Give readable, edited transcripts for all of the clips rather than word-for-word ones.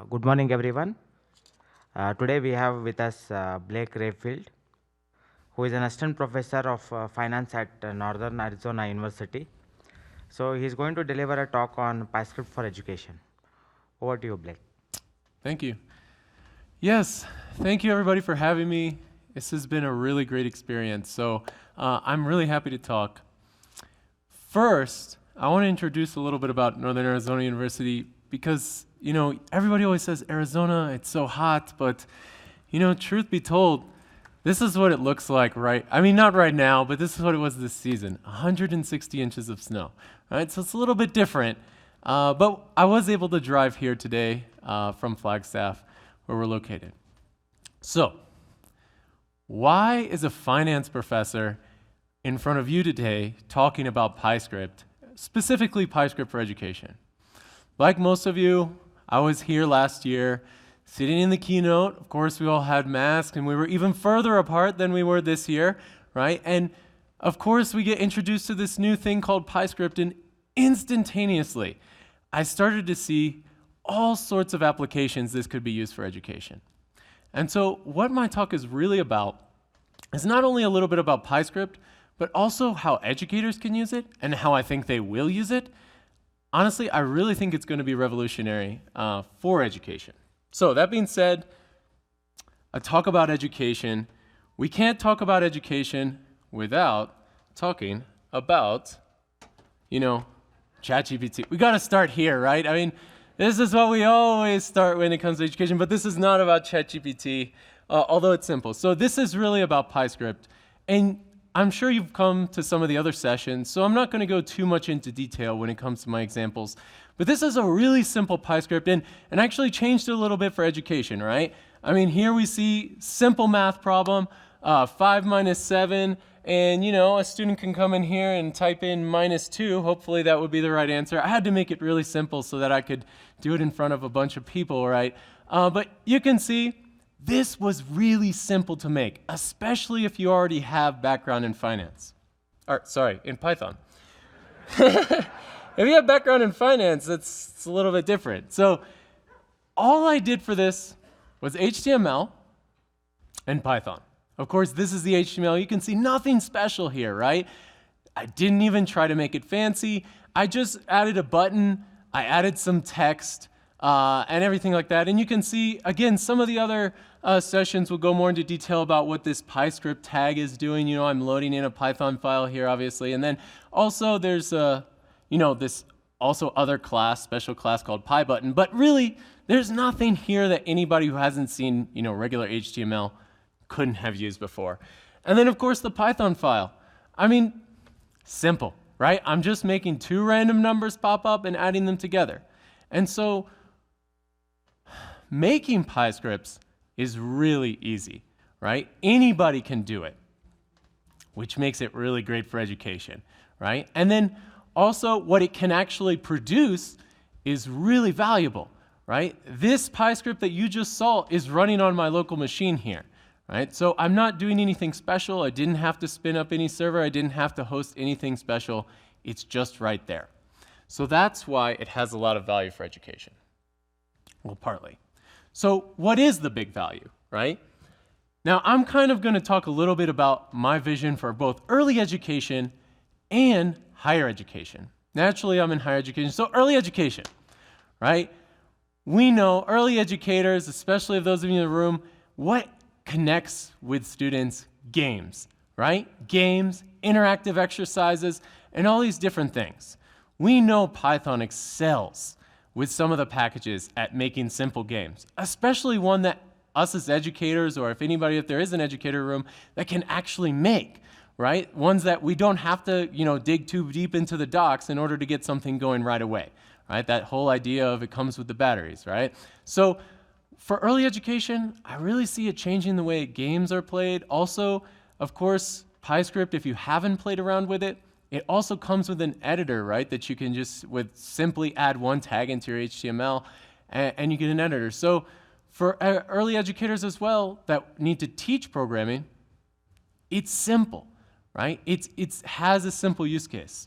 Good morning, everyone. Today we have with us Blake Rayfield, who is an assistant professor of finance at Northern Arizona University. So he's going to deliver a talk on Pyscript for education. Over to you, Blake. Thank you. Yes, thank you everybody for having me. This has been a really great experience, so I'm really happy to talk. First, I want to introduce a little bit about Northern Arizona University because, everybody always says Arizona, it's so hot, but, truth be told, this is what it looks like, right? I mean, not right now, but this is what it was this season, 160 inches of snow, right? So it's a little bit different, but I was able to drive here today from Flagstaff, where we're located. So, why is a finance professor in front of you today talking about Pyscript, specifically Pyscript for education? Like most of you, I was here last year, sitting in the keynote. Of course, we all had masks, and we were even further apart than we were this year, right? And of course, we get introduced to this new thing called Pyscript, and instantaneously, I started to see all sorts of applications this could be used for education. And so what my talk is really about is not only a little bit about Pyscript, but also how educators can use it and how I think they will use it. Honestly, I really think it's going to be revolutionary for education. So that being said, a talk about education. We can't talk about education without talking about, ChatGPT. We got to start here, right? I mean, this is what we always start when it comes to education, but this is not about ChatGPT, although it's simple. So this is really about Pyscript, and I'm sure you've come to some of the other sessions, so I'm not going to go too much into detail when it comes to my examples, but this is a really simple Pyscript, and actually changed it a little bit for education, right? I mean, here we see simple math problem, 5 minus 7, and a student can come in here and type in -2. Hopefully that would be the right answer. I had to make it really simple so that I could do it in front of a bunch of people, right? But you can see this was really simple to make, especially if you already have background in finance. In Python. If you have background in finance, it's a little bit different. So all I did for this was HTML and Python. Of course, this is the HTML. You can see nothing special here, right? I didn't even try to make it fancy. I just added a button. I added some text and everything like that. And you can see, again, some of the other sessions will go more into detail about what this Pyscript tag is doing. I'm loading in a Python file here, obviously. And then also there's, this also other class, special class called PyButton. But really, there's nothing here that anybody who hasn't seen, regular HTML couldn't have used before. And then, of course, the Python file. I mean, simple, right? I'm just making 2 random numbers pop up and adding them together. And so making Pyscripts is really easy, right? Anybody can do it, which makes it really great for education, right? And then also what it can actually produce is really valuable, right? This Pyscript that you just saw is running on my local machine here, right? So I'm not doing anything special. I didn't have to spin up any server. I didn't have to host anything special. It's just right there. So that's why it has a lot of value for education. Well, partly. So what is the big value, right? Now, I'm kind of going to talk a little bit about my vision for both early education and higher education. Naturally, I'm in higher education. So early education, right? We know early educators, especially of those of you in the room, what connects with students? Games, right? Games, interactive exercises, and all these different things. We know Python excels with some of the packages at making simple games, especially one that us as educators, or if there is an educator room, that can actually make, right? Ones that we don't have to, dig too deep into the docs in order to get something going right away, right? That whole idea of it comes with the batteries, right? So for early education, I really see it changing the way games are played. Also, of course, Pyscript, if you haven't played around with it, it also comes with an editor, right, that you can just simply add one tag into your HTML and you get an editor. So for early educators as well that need to teach programming, it's simple, right? It has a simple use case.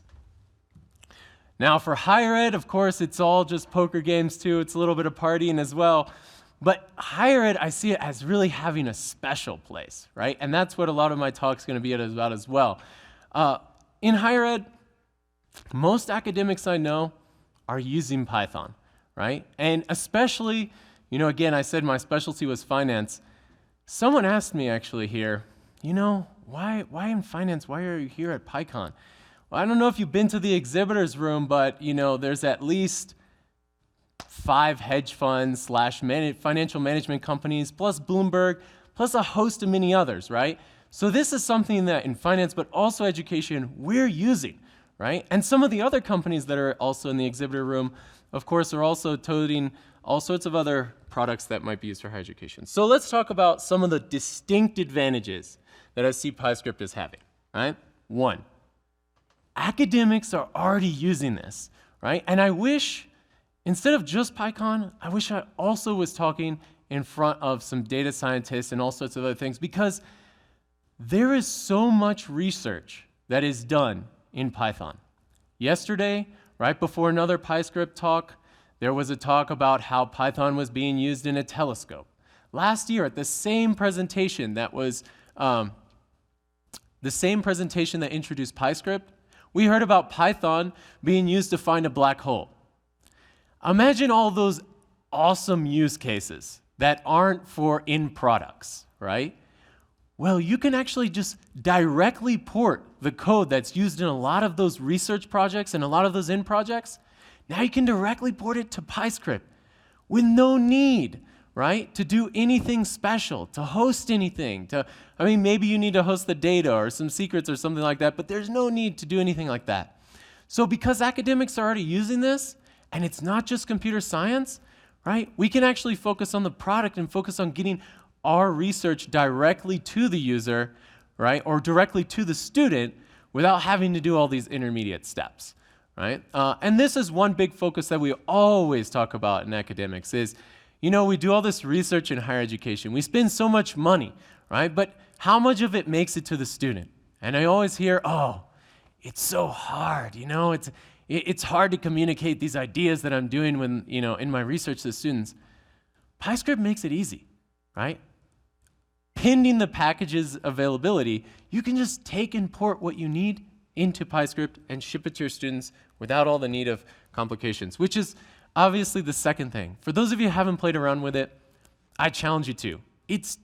Now for higher ed, of course, it's all just poker games too. It's a little bit of partying as well. But higher ed, I see it as really having a special place, right? And that's what a lot of my talk's going to be about as well. In higher ed, most academics I know are using Python, right? And especially, again, I said my specialty was finance. Someone asked me actually here, why in finance? Why are you here at PyCon? Well, I don't know if you've been to the exhibitors room, but there's at least 5 hedge funds / financial management companies, plus Bloomberg, plus a host of many others, right? So this is something that in finance, but also education, we're using, right? And some of the other companies that are also in the exhibitor room, of course, are also toting all sorts of other products that might be used for higher education. So let's talk about some of the distinct advantages that I see Pyscript as having, right? 1, academics are already using this, right? And I wish, instead of just PyCon, I wish I also was talking in front of some data scientists and all sorts of other things, because there is so much research that is done in Python. Yesterday, right before another Pyscript talk, there was a talk about how Python was being used in a telescope. Last year, at the same presentation that introduced Pyscript, we heard about Python being used to find a black hole. Imagine all those awesome use cases that aren't for end products, right? Well, you can actually just directly port the code that's used in a lot of those research projects and a lot of those end projects. Now you can directly port it to Pyscript with no need, right, to do anything special, to host anything. Maybe you need to host the data or some secrets or something like that, but there's no need to do anything like that. So because academics are already using this, and it's not just computer science, right, we can actually focus on the product and focus on getting our research directly to the user, right, or directly to the student without having to do all these intermediate steps, right? And this is one big focus that we always talk about in academics is, we do all this research in higher education. We spend so much money, right? But how much of it makes it to the student? And I always hear, it's so hard, it's hard to communicate these ideas that I'm doing when, in my research to students. Pyscript makes it easy, right? Pending the package's availability, you can just take and port what you need into Pyscript and ship it to your students without all the need of complications, which is obviously the second thing. For those of you who haven't played around with it, I challenge you to. It's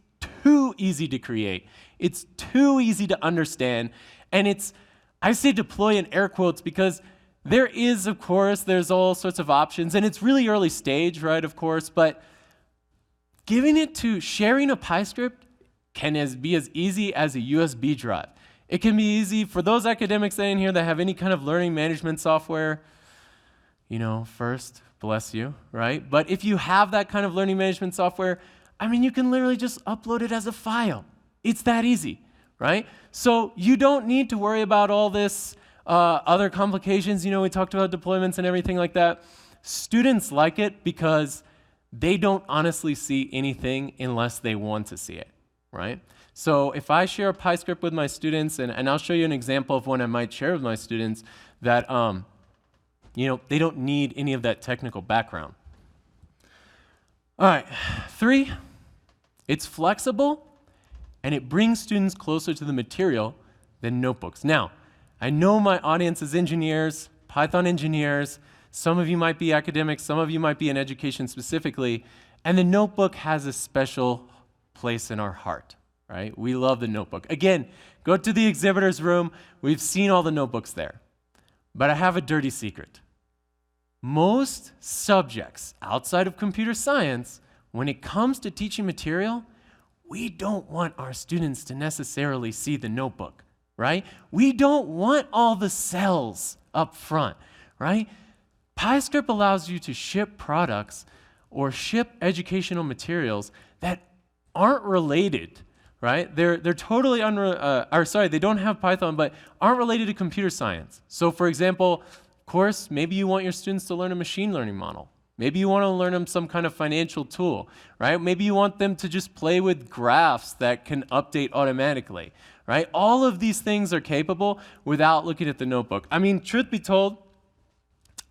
too easy to create. It's too easy to understand. And I say deploy in air quotes because there's all sorts of options, and it's really early stage, right, of course, but sharing a Pyscript can be as easy as a USB drive. It can be easy for those academics in here that have any kind of learning management software, first, bless you, right? But if you have that kind of learning management software, you can literally just upload it as a file. It's that easy, right? So you don't need to worry about all this other complications. We talked about deployments and everything like that. Students like it because they don't honestly see anything unless they want to see it, right? So if I share a Pyscript with my students, and I'll show you an example of one I might share with my students that, they don't need any of that technical background. All right, 3, it's flexible, and it brings students closer to the material than notebooks. Now, I know my audience is engineers, Python engineers. Some of you might be academics, some of you might be in education specifically, and the notebook has a special place in our heart, right? We love the notebook. Again, go to the exhibitors room. We've seen all the notebooks there. But I have a dirty secret. Most subjects outside of computer science, when it comes to teaching material, we don't want our students to necessarily see the notebook, right? We don't want all the cells up front, right? Pyscript allows you to ship products or ship educational materials that aren't related, right? They're totally they don't have Python, but aren't related to computer science. So for example, of course, maybe you want your students to learn a machine learning model. Maybe you want to learn them some kind of financial tool, right? Maybe you want them to just play with graphs that can update automatically, right? All of these things are capable without looking at the notebook. Truth be told,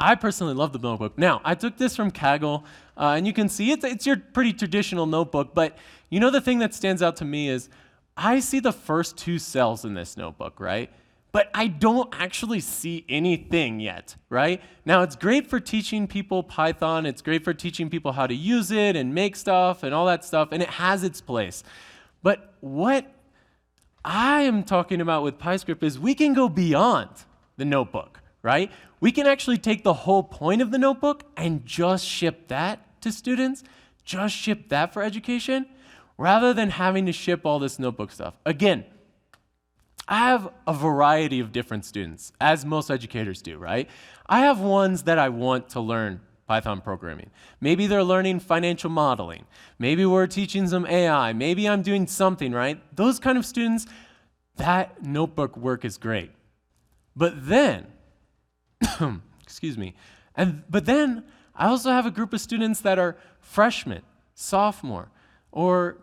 I personally love the notebook. Now, I took this from Kaggle, and you can see it's your pretty traditional notebook, but you know the thing that stands out to me is I see the first 2 cells in this notebook, right? But I don't actually see anything yet, right? Now, it's great for teaching people Python. It's great for teaching people how to use it and make stuff and all that stuff, and it has its place. But what I am talking about with Pyscript is we can go beyond the notebook, right? We can actually take the whole point of the notebook and just ship that to students, just ship that for education, rather than having to ship all this notebook stuff. Again, I have a variety of different students, as most educators do, right? I have ones that I want to learn Python programming. Maybe they're learning financial modeling. Maybe we're teaching some AI. Maybe I'm doing something, right? Those kind of students, that notebook work is great. But then, excuse me, but then I also have a group of students that are freshmen, sophomore, or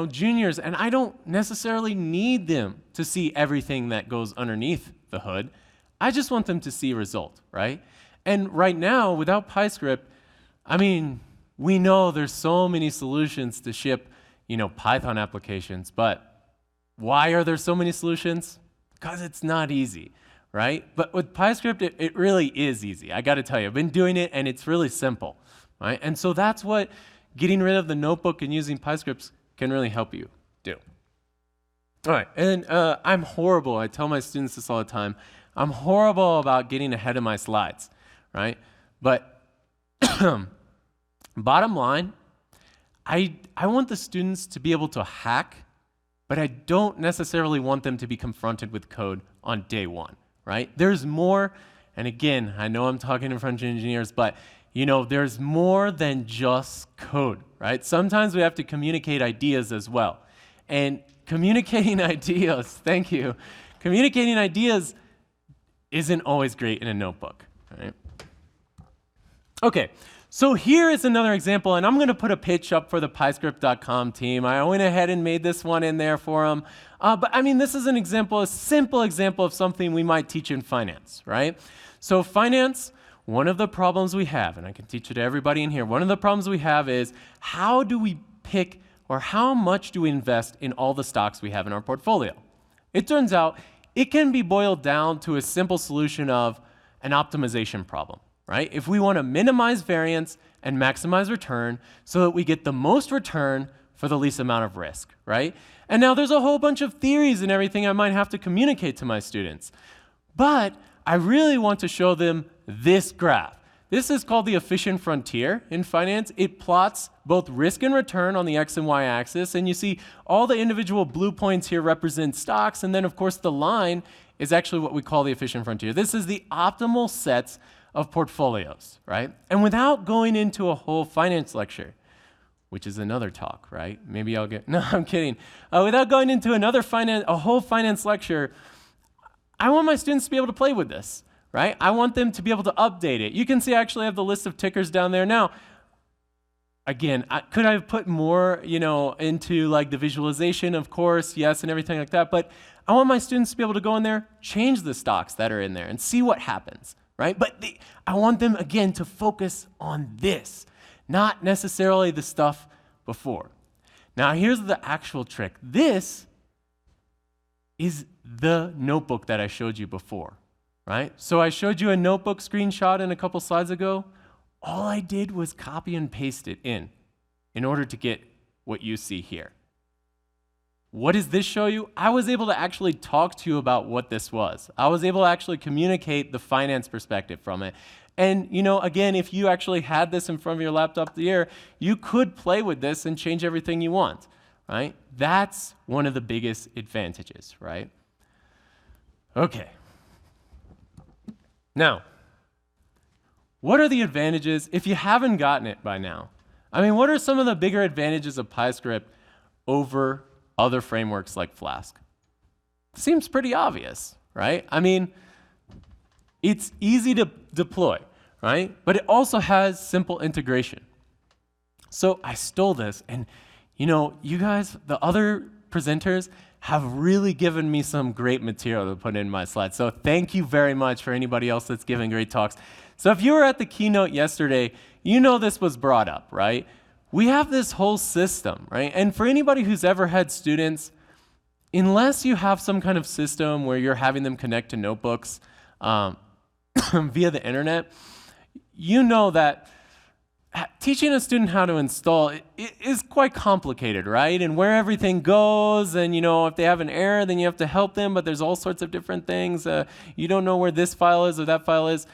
juniors, and I don't necessarily need them to see everything that goes underneath the hood. I just want them to see a result, right? And right now, without Pyscript, we know there's so many solutions to ship, Python applications, but why are there so many solutions? Because it's not easy, right? But with Pyscript, it really is easy. I got to tell you, I've been doing it, and it's really simple, right? And so that's what getting rid of the notebook and using Pyscript can really help you do. All right, and I'm horrible. I tell my students this all the time. I'm horrible about getting ahead of my slides, right? But bottom line, I want the students to be able to hack, but I don't necessarily want them to be confronted with code on day one, right? There's more, and again, I know I'm talking in front of engineers, but there's more than just code, right? Sometimes we have to communicate ideas as well. And communicating ideas, thank you, communicating ideas isn't always great in a notebook, right? Okay, so here is another example, and I'm going to put a pitch up for the Pyscript.com team. I went ahead and made this one in there for them. But this is an example, a simple example of something we might teach in finance, right? So finance, one of the problems we have, and I can teach it to everybody in here, one of the problems we have is how do we pick or how much do we invest in all the stocks we have in our portfolio? It turns out it can be boiled down to a simple solution of an optimization problem, right? If we want to minimize variance and maximize return so that we get the most return for the least amount of risk, right? And now there's a whole bunch of theories and everything I might have to communicate to my students. But I really want to show them this graph. This is called the efficient frontier in finance. It plots both risk and return on the X and Y axis, and you see all the individual blue points here represent stocks, and then of course the line is actually what we call the efficient frontier. This is the optimal sets of portfolios, right? And without going into a whole finance lecture, which is another talk, right? Maybe I'll get, no, I'm kidding. Without going into a whole finance lecture, I want my students to be able to play with this, right? I want them to be able to update it. You can see I actually have the list of tickers down there. Now, again, could I have put more, into like the visualization, of course, yes, and everything like that, but I want my students to be able to go in there, change the stocks that are in there and see what happens, right? But I want them, again, to focus on this, not necessarily the stuff before. Now, here's the actual trick. This is the notebook that I showed you before, right? So I showed you a notebook screenshot in a couple slides ago. All I did was copy and paste it in order to get what you see here. What does this show you? I was able to actually talk to you about what this was. I was able to actually communicate the finance perspective from it. And, again, if you actually had this in front of your laptop here, you could play with this and change everything you want, right? That's one of the biggest advantages, right? Okay. Now, what are the advantages if you haven't gotten it by now? What are some of the bigger advantages of Pyscript over other frameworks like Flask? Seems pretty obvious, right? It's easy to deploy, right? But it also has simple integration. So I stole this, and you guys, the other presenters, have really given me some great material to put in my slides. So thank you very much for anybody else that's giving great talks. So if you were at the keynote yesterday, you know this was brought up, right? We have this whole system, right? And for anybody who's ever had students, unless you have some kind of system where you're having them connect to notebooks via the internet, you know that teaching a student how to install it is quite complicated, right? And where everything goes, and if they have an error, then you have to help them, but there's all sorts of different things. You don't know where this file is or that file is.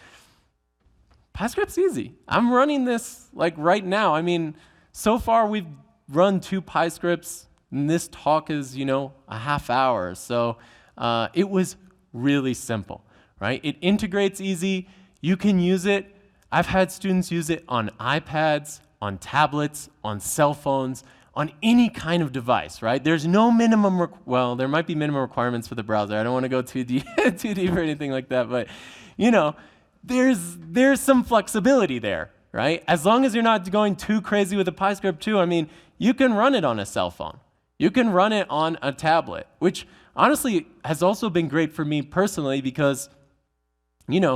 Pyscript's easy. I'm running this like right now. I mean, so far we've run 2 Pyscripts, and this talk is, a half hour. So it was really simple, right? It integrates easy. You can use it. I've had students use it on iPads, on tablets, on cell phones, on any kind of device, right? There's no minimum, well, there might be minimum requirements for the browser. I don't want to go too deep, too deep or anything like that, but there's some flexibility there, right? As long as you're not going too crazy with the Pyscript too, I mean, you can run it on a cell phone. You can run it on a tablet, which honestly has also been great for me personally because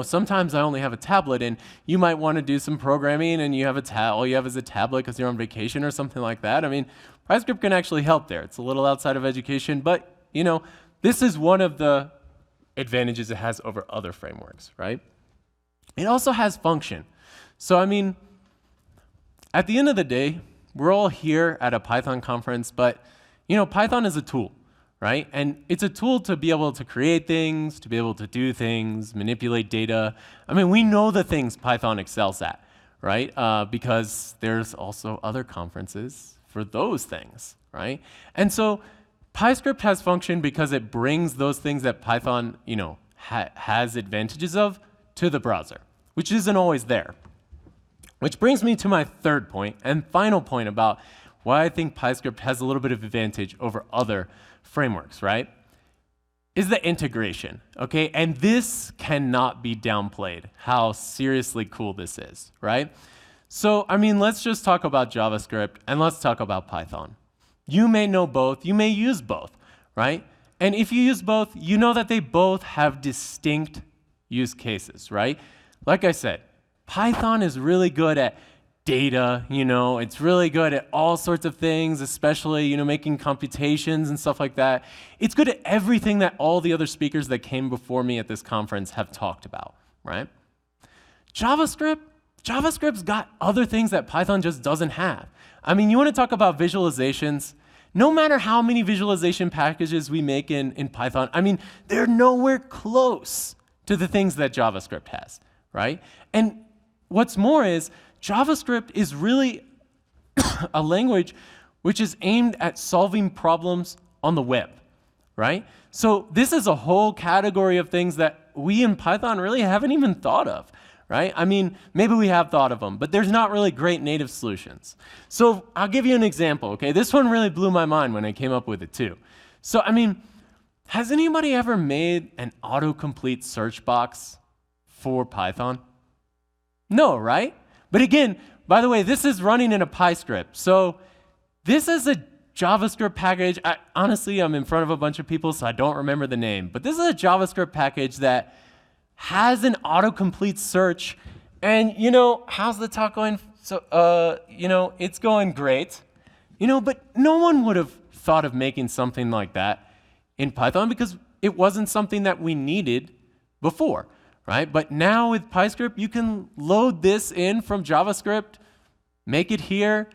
sometimes I only have a tablet, and you might want to do some programming, and you have all you have is a tablet because you're on vacation or something like that. I mean, Pyscript can actually help there. It's a little outside of education, but this is one of the advantages it has over other frameworks, right? It also has function. So I mean, at the end of the day, we're all here at a Python conference, but Python is a tool. Right? And it's a tool to be able to create things, to be able to do things, manipulate data. I mean, we know the things Python excels at, right? Because there's also other conferences for those things, right? And so Pyscript has function because it brings those things that Python, has advantages of to the browser, which isn't always there. Which brings me to my third point and final point about why I think Pyscript has a little bit of advantage over other frameworks, right? Is the integration, okay? And this cannot be downplayed, how seriously cool this is, right? So, I mean, let's just talk about JavaScript and let's talk about Python. You may know both, you may use both, right? And if you use both, you know that they both have distinct use cases, right? Like I said, Python is really good at data, it's really good at all sorts of things, especially, making computations and stuff like that. It's good at everything that all the other speakers that came before me at this conference have talked about, right? JavaScript's got other things that Python just doesn't have. I mean, you want to talk about visualizations? No matter how many visualization packages we make in Python, I mean, they're nowhere close to the things that JavaScript has, right? And what's more is, JavaScript is really a language which is aimed at solving problems on the web, right? So this is a whole category of things that we in Python really haven't even thought of, right? I mean, maybe we have thought of them, but there's not really great native solutions. So I'll give you an example, okay? This one really blew my mind when I came up with it too. So, I mean, has anybody ever made an autocomplete search box for Python? No, right? But again, by the way, this is running in a Pyscript. So this is a JavaScript package. Honestly, I'm in front of a bunch of people, so I don't remember the name. But this is a JavaScript package that has an autocomplete search. And, how's the talk going? So, it's going great. But no one would have thought of making something like that in Python because it wasn't something that we needed before. Right? But now with Pyscript, you can load this in from JavaScript, make it here,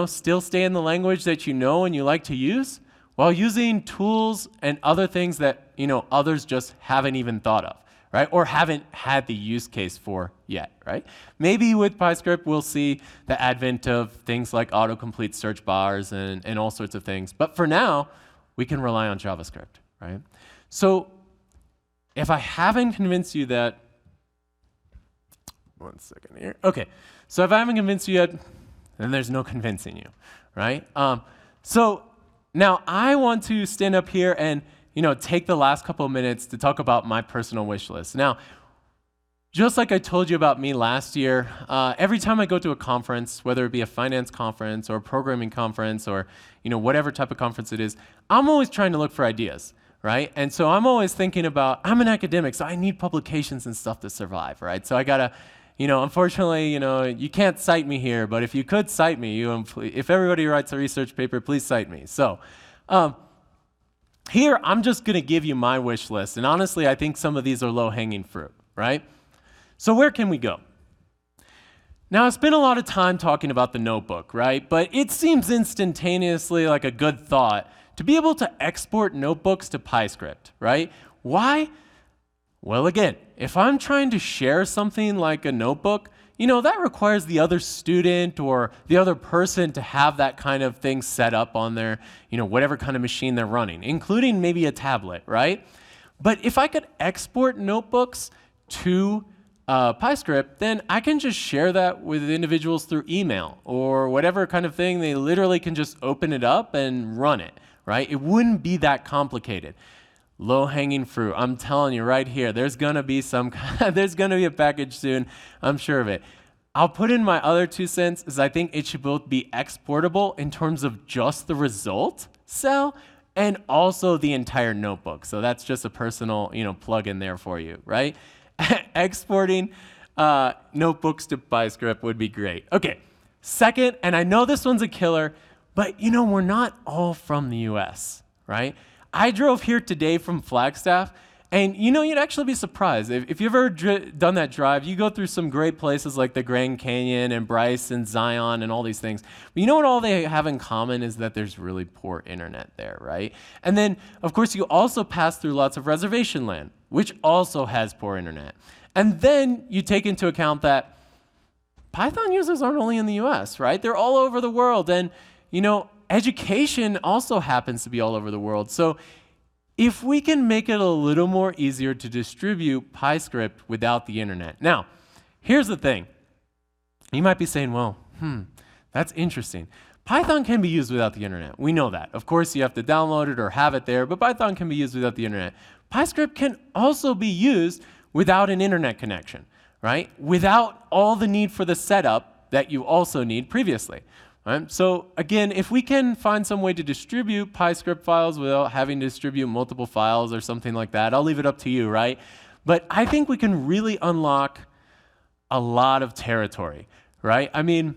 still stay in the language that you know and you like to use, while using tools and other things that, others just haven't even thought of, right? Or haven't had the use case for yet, right? Maybe with Pyscript, we'll see the advent of things like autocomplete search bars and all sorts of things. But for now, we can rely on JavaScript, right? So if I haven't convinced you that, one second here. Okay, so if I haven't convinced you yet, then there's no convincing you, right? So now I want to stand up here and take the last couple of minutes to talk about my personal wish list. Now, just like I told you about me last year, every time I go to a conference, whether it be a finance conference or a programming conference or whatever type of conference it is, I'm always trying to look for ideas. right? And so I'm always thinking about, I'm an academic, so I need publications and stuff to survive, right? So I gotta, unfortunately, you can't cite me here, but if you could cite me, if everybody writes a research paper, please cite me. So here, I'm just gonna give you my wish list. And honestly, I think some of these are low-hanging fruit, right? So where can we go? Now, I spent a lot of time talking about the notebook, right? But it seems instantaneously like a good thought to be able to export notebooks to Pyscript, right? Why? Well, again, if I'm trying to share something like a notebook, that requires the other student or the other person to have that kind of thing set up on their, whatever kind of machine they're running, including maybe a tablet, right? But if I could export notebooks to Pyscript, then I can just share that with individuals through email or whatever kind of thing. They literally can just open it up and run it, right? It wouldn't be that complicated. Low-hanging fruit. I'm telling you right here, there's gonna be there's gonna be a package soon. I'm sure of it. I'll put in my other 2 cents is I think it should both be exportable in terms of just the result cell and also the entire notebook. So that's just a personal, plug in there for you, right? Exporting notebooks to Pyscript would be great. Okay, second, and I know this one's a killer, but we're not all from the US, right? I drove here today from Flagstaff, and you'd actually be surprised. If you've ever done that drive, you go through some great places like the Grand Canyon and Bryce and Zion and all these things. But what all they have in common is that there's really poor internet there, right? And then, of course, you also pass through lots of reservation land, which also has poor internet. And then you take into account that Python users aren't only in the US, right? They're all over the world. And, education also happens to be all over the world. So if we can make it a little more easier to distribute Pyscript without the internet. Now, here's the thing. You might be saying, well, that's interesting. Python can be used without the internet. We know that. Of course, you have to download it or have it there, but Python can be used without the internet. Pyscript can also be used without an internet connection, right? Without all the need for the setup that you also need previously. Right? So again, if we can find some way to distribute Pyscript files without having to distribute multiple files or something like that, I'll leave it up to you, right? But I think we can really unlock a lot of territory, right? I mean,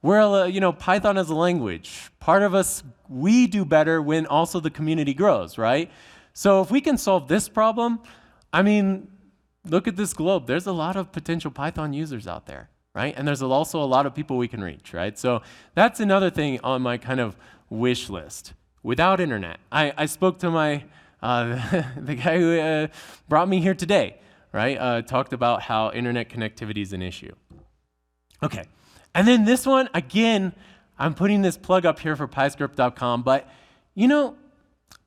we're Python as a language. Part of us, we do better when also the community grows, right? So if we can solve this problem, I mean, look at this globe. There's a lot of potential Python users out there. Right? And there's also a lot of people we can reach, right? So that's another thing on my kind of wish list. Without internet, I spoke to my the guy who brought me here today, right? Talked about how internet connectivity is an issue. Okay, and then this one again, I'm putting this plug up here for Pyscript.com, but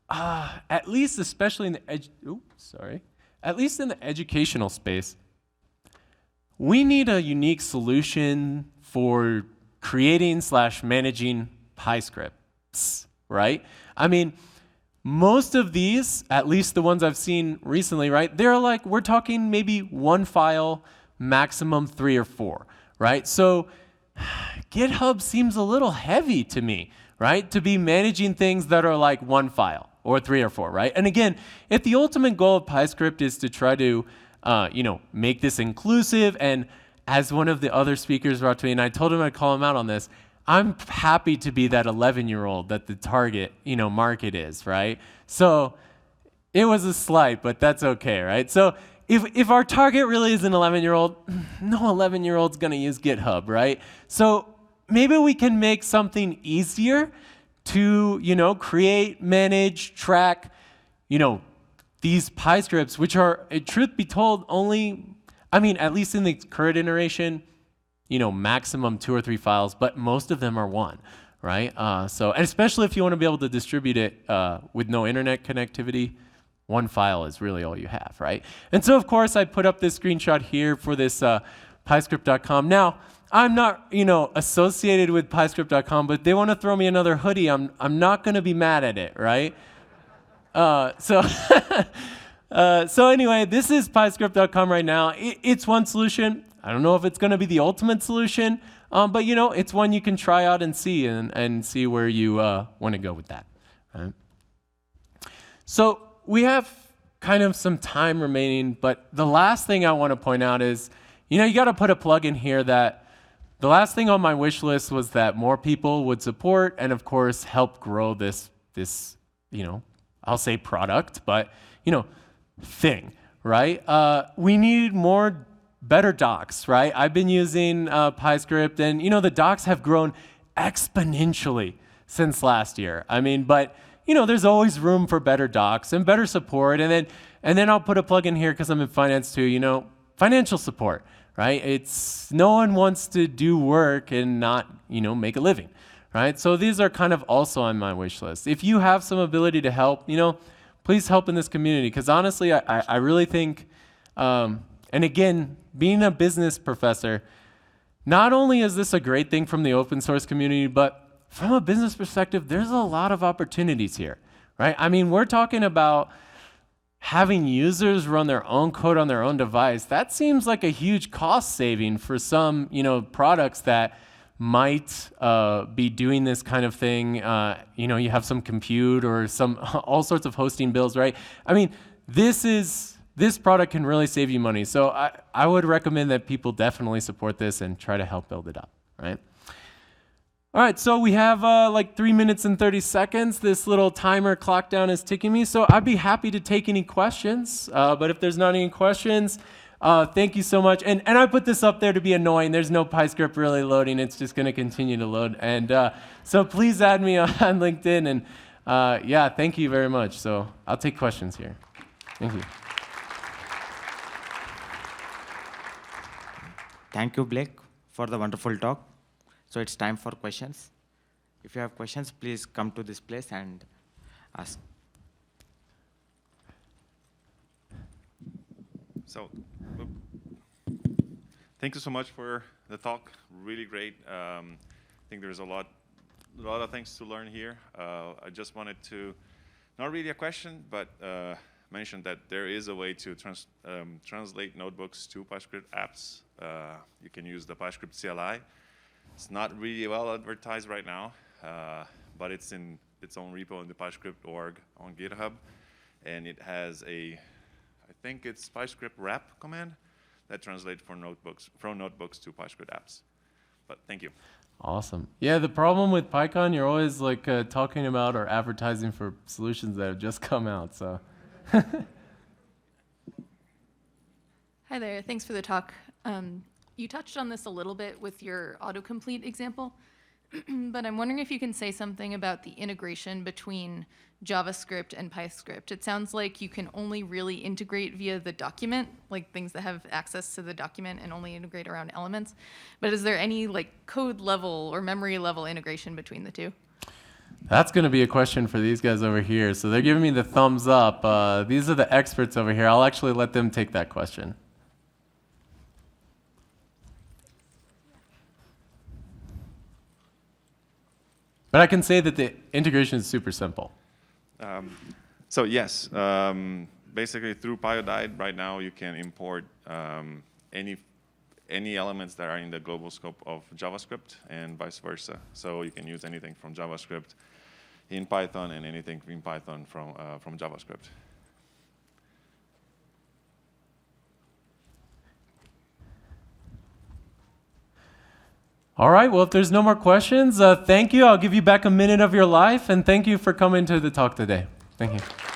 at least especially in the at least in the educational space. We need a unique solution for creating / managing Pyscripts, right? I mean, most of these, at least the ones I've seen recently, right? They're like, we're talking maybe 1 file, maximum 3 or 4, right? So GitHub seems a little heavy to me, right? To be managing things that are like 1 file or 3 or 4, right? And again, if the ultimate goal of Pyscript is to try to make this inclusive. And as one of the other speakers brought to me, and I told him I'd call him out on this, I'm happy to be that 11-year-old that the target, market is, right? So it was a slight, but that's okay, right? So if our target really is an 11-year-old, no 11-year-old's gonna use GitHub, right? So maybe we can make something easier to, create, manage, track, these Pyscripts, which are, truth be told, only, at least in the current iteration, maximum 2 or 3 files, but most of them are 1, right? So, and especially if you want to be able to distribute it with no internet connectivity, 1 file is really all you have, right? And so, of course, I put up this screenshot here for this Pyscript.com. Now, I'm not, associated with Pyscript.com, but they want to throw me another hoodie. I'm not going to be mad at it, right? So anyway, this is Pyscript.com right now. It's one solution. I don't know if it's going to be the ultimate solution, but it's one you can try out and see where you want to go with that. Right? So we have kind of some time remaining, but the last thing I want to point out is, you got to put a plug in here that the last thing on my wish list was that more people would support and, of course, help grow this I'll say product, but, thing, right? We need better docs, right? I've been using Pyscript, and, the docs have grown exponentially since last year. But there's always room for better docs and better support. And then I'll put a plug in here because I'm in finance too, financial support, right? It's no one wants to do work and not, make a living, right? So these are kind of also on my wish list. If you have some ability to help, please help in this community. Because honestly, I really think, and again, being a business professor, not only is this a great thing from the open source community, but from a business perspective, there's a lot of opportunities here, right? We're talking about having users run their own code on their own device. That seems like a huge cost saving for some, products that might be doing this kind of thing. You have some compute or all sorts of hosting bills, right? This product can really save you money. So I would recommend that people definitely support this and try to help build it up, right? All right, so we have like 3 minutes and 30 seconds. This little timer clock down is ticking me, so I'd be happy to take any questions. But if there's not any questions, thank you so much. And I put this up there to be annoying. There's no Pyscript really loading. It's just going to continue to load. And so please add me on LinkedIn. And yeah, thank you very much. So I'll take questions here. Thank you. Thank you, Blake, for the wonderful talk. So it's time for questions. If you have questions, please come to this place and ask. So, thank you so much for the talk. Really great. I think there's a lot of things to learn here. I just wanted to, not really a question, but mention that there is a way to translate notebooks to Pyscript apps. You can use the Pyscript CLI. It's not really well advertised right now, but it's in its own repo in the Pyscript org on GitHub, and it has I think it's Pyscript wrap command that translates from notebooks to Pyscript apps. But thank you. Awesome. Yeah, the problem with PyCon, you're always like talking about or advertising for solutions that have just come out. So. Hi there. Thanks for the talk. You touched on this a little bit with your autocomplete example, but I'm wondering if you can say something about the integration between JavaScript and Pyscript. It sounds like you can only really integrate via the document, like things that have access to the document and only integrate around elements. But is there any like code level or memory level integration between the two? That's going to be a question for these guys over here. So they're giving me the thumbs up. These are the experts over here. I'll actually let them take that question. But I can say that the integration is super simple. So yes, basically through Pyodide right now you can import any elements that are in the global scope of JavaScript and vice versa. So you can use anything from JavaScript in Python and anything in Python from JavaScript. All right, well, if there's no more questions, thank you. I'll give you back a minute of your life, and thank you for coming to the talk today. Thank you.